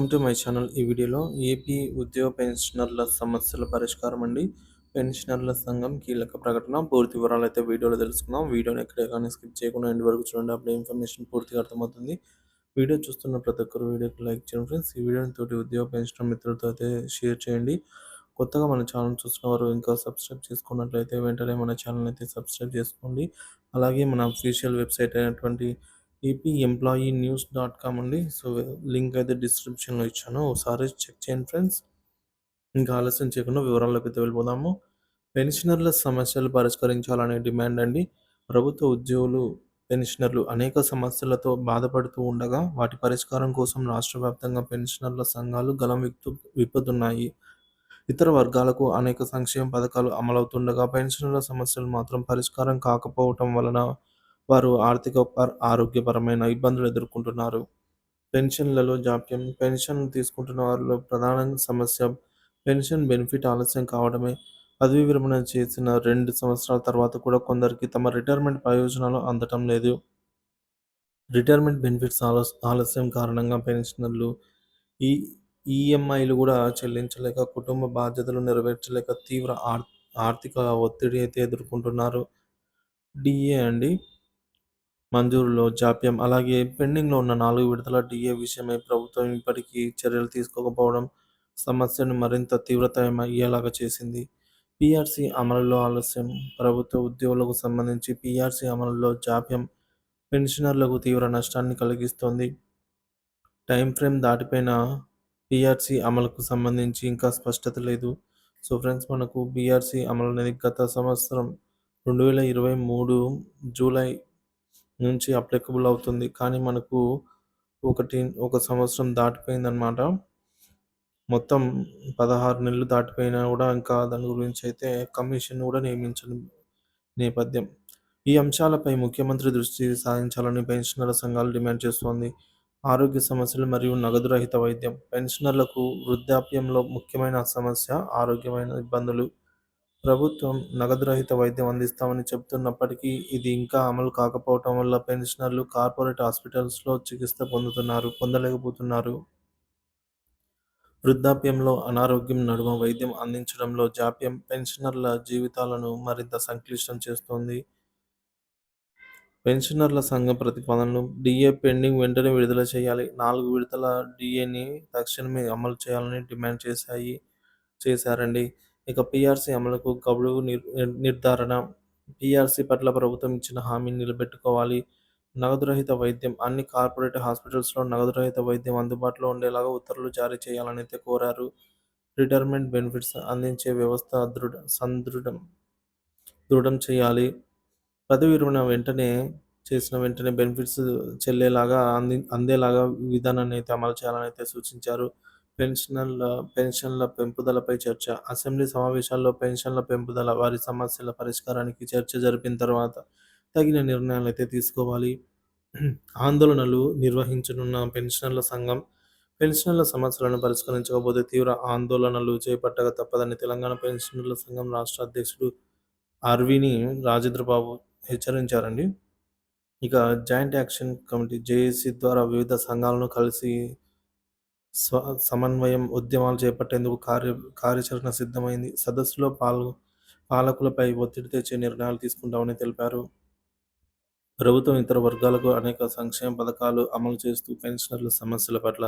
Welcome to my channel. ఈ వీడియోలో AP ఉద్యోగ పెన్షనర్ల సమస్యల పరిష్కారం అండి. పెన్షనర్ల సంఘం కీలక ప్రకటన. పూర్తి వివరాలు అయితే వీడియోలో తెలుసుకుందాం. వీడియోని ఎక్కడే కానీ స్కిప్ చేయకుండా ఎండ్ వరకు చూడండి. అప్పుడే ఇన్ఫర్మేషన్ పూర్తిగా అర్థమవుతుంది. వీడియో చూస్తున్న ప్రతి ఒక్కరు వీడియోకి లైక్ చేయండి ఫ్రెండ్స్. ఈ వీడియోని తోటి ఉద్యోగ పెన్షనర్ మిత్రులతో అయితే షేర్ చేయండి. కొత్తగా మన ఛానల్ చూస్తున్న వారు ఇంకా సబ్స్క్రైబ్ చేసుకున్నట్లయితే వెంటనే మన ఛానల్ అయితే సబ్స్క్రైబ్ చేసుకోండి. అలాగే మన అఫీషియల్ వెబ్సైట్ అయినటువంటి epemployeenews.com అండి. సో లింక్ అయితే డిస్క్రిప్షన్లో ఇచ్చాను, ఒకసారి చెక్ చేయండి ఫ్రెండ్స్. ఇంకా ఆలస్యం చేయకుండా వివరాల్లోకి అయితే వెళ్ళిపోదాము. పెన్షనర్ల సమస్యలు పరిష్కరించాలనే డిమాండ్ అండి. ప్రభుత్వ ఉద్యోగులు, పెన్షనర్లు అనేక సమస్యలతో బాధపడుతూ ఉండగా వాటి పరిష్కారం కోసం రాష్ట్ర వ్యాప్తంగా పెన్షనర్ల సంఘాలు గలం విప్పుతున్నాయి. ఇతర వర్గాలకు అనేక సంక్షేమ పథకాలు అమలవుతుండగా పెన్షనర్ల సమస్యలు మాత్రం పరిష్కారం కాకపోవటం వలన వారు ఆరోగ్యపరమైన ఇబ్బందులు ఎదుర్కొంటున్నారు. పెన్షన్లలో జాప్యం. పెన్షన్ తీసుకుంటున్న వారిలో ప్రధాన సమస్య పెన్షన్ బెనిఫిట్ ఆలస్యం కావడమే. పదవీ విరమణ చేసిన 2 సంవత్సరాల తర్వాత కూడా కొందరికి తమ రిటైర్మెంట్ ప్రయోజనాలు అందటం లేదు. రిటైర్మెంట్ బెనిఫిట్స్ ఆలస్యం కారణంగా పెన్షనర్లు ఈ ఈఎంఐలు కూడా చెల్లించలేక, కుటుంబ బాధ్యతలు నెరవేర్చలేక తీవ్ర ఆర్థిక ఒత్తిడి అయితే ఎదుర్కొంటున్నారు. డిఏ అండి మంజూరులో జాప్యం. అలాగే పెండింగ్‌లో ఉన్న 4 విడతల డిఏ విషయమై ప్రభుత్వం ఇప్పటికీ చర్యలు తీసుకోకపోవడం సమస్యను మరింత తీవ్రతరమయ్యేలాగా చేసింది. పీఆర్సీ అమలులో ఆలస్యం. ప్రభుత్వ ఉద్యోగులకు సంబంధించి పీఆర్సీ అమలులో జాప్యం పెన్షనర్లకు తీవ్ర నష్టాన్ని కలిగిస్తోంది. టైమ్ ఫ్రేమ్ దాటిపోయిన పీఆర్సీ అమలుకు సంబంధించి ఇంకా స్పష్టత లేదు. సో ఫ్రెండ్స్, మనకు పీఆర్సీ అమలు అనేది గత సంవత్సరం 2023 జూలై నుంచి అప్లికబుల్ అవుతుంది. కానీ మనకు ఒక సంవత్సరం దాటిపోయిందనమాట. మొత్తం 16 నెలలు దాటిపోయినా కూడా ఇంకా దాని గురించి అయితే కమిషన్ కూడా నియమించని నేపథ్యం. ఈ అంశాలపై ముఖ్యమంత్రి దృష్టి సారించాలని పెన్షనర్ల సంఘాలు డిమాండ్ చేస్తోంది. ఆరోగ్య సమస్యలు మరియు నగదు రహిత వైద్యం. పెన్షనర్లకు వృద్ధాప్యంలో ముఖ్యమైన సమస్య ఆరోగ్యమైన ఇబ్బందులు. ప్రభుత్వం నగదు రహిత వైద్యం అందిస్తామని చెబుతున్నప్పటికీ ఇది ఇంకా అమలు కాకపోవటం వల్ల పెన్షనర్లు కార్పొరేట్ హాస్పిటల్స్‌లో చికిత్స పొందలేకపోతున్నారు. వృద్ధాప్యంలో అనారోగ్యం నడుమ వైద్యం అందించడంలో జాప్యం పెన్షనర్ల జీవితాలను మరింత సంక్లిష్టం చేస్తోంది. పెన్షనర్ల సంఘం ప్రతిపాదనలు: డిఏ పెండింగ్ వెంటనే విడుదల చేయాలి. 4 విడతల డిఏని తక్షణమే అమలు చేయాలని డిమాండ్ చేశారండి. ఇక పీఆర్సీ అమలుకు గడువు నిర్ధారణ. పీఆర్సీ పట్ల ప్రభుత్వం ఇచ్చిన హామీని నిలబెట్టుకోవాలి. నగదు రహిత వైద్యం. అన్ని కార్పొరేట్ హాస్పిటల్స్‌లో నగదు రహిత వైద్యం అందుబాటులో ఉండేలాగా ఉత్తర్వులు జారీ చేయాలని అయితే కోరారు. రిటైర్మెంట్ బెనిఫిట్స్ అందించే వ్యవస్థ దృఢం చేయాలి. పదవీ విరమణ చేసిన వెంటనే బెనిఫిట్స్ చెల్లేలాగా అందేలాగా విధానాన్ని అయితే అమలు చేయాలని అయితే సూచించారు. పెన్షన్ల పెంపుదలపై చర్చ. అసెంబ్లీ సమావేశాల్లో పెన్షన్ల పెంపుదల, వారి సమస్యల పరిష్కారానికి చర్చ జరిపిన తర్వాత తగిన నిర్ణయాలు అయితే తీసుకోవాలి. ఆందోళనలు నిర్వహించనున్న పెన్షనర్ల సంఘం. పెన్షనర్ల సమస్యలను పరిష్కరించకపోతే తీవ్ర ఆందోళనలు చేపట్టక తప్పదని తెలంగాణ పెన్షనర్ల సంఘం రాష్ట్ర అధ్యక్షుడు అర్విని రాజేంద్రబాబు హెచ్చరించారండి. ఇక జాయింట్ యాక్షన్ కమిటీ జేఏసీ ద్వారా వివిధ సంఘాలను కలిసి సమన్వయం ఉద్యమాలు చేపట్టేందుకు కార్యాచరణ సిద్ధమైంది. సదస్సులో పాలకులపై ఒత్తిడి తెచ్చే నిర్ణయాలు తీసుకుంటామని తెలిపారు. ప్రభుత్వం ఇతర వర్గాలకు అనేక సంక్షేమ పథకాలు అమలు చేస్తూ పెన్షనర్ల సమస్యల పట్ల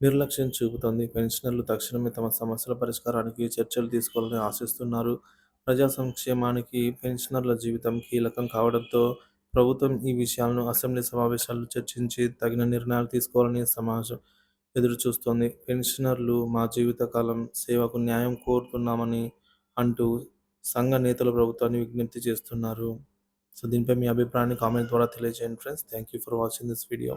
నిర్లక్ష్యం చూపుతోంది. పెన్షనర్లు తక్షణమే తమ సమస్యల పరిష్కారానికి చర్యలు తీసుకోవాలని ఆశిస్తున్నారు. ప్రజా సంక్షేమానికి పెన్షనర్ల జీవితం కీలకం కావడంతో ప్రభుత్వం ఈ విషయాలను అసెంబ్లీ సమావేశాల్లో చర్చించి తగిన నిర్ణయాలు తీసుకోవాలని సమాజం ఎదురుచూస్తోంది. పెన్షనర్లు మా జీవితకాలం సేవకు న్యాయం కోరుతున్నామని అంటూ సంఘ నేతలు ప్రభుత్వాన్ని విజ్ఞప్తి చేస్తున్నారు. సో దీనిపై మీ అభిప్రాయాన్ని కామెంట్ ద్వారా తెలియజేయండి friends. Thank you for watching this video.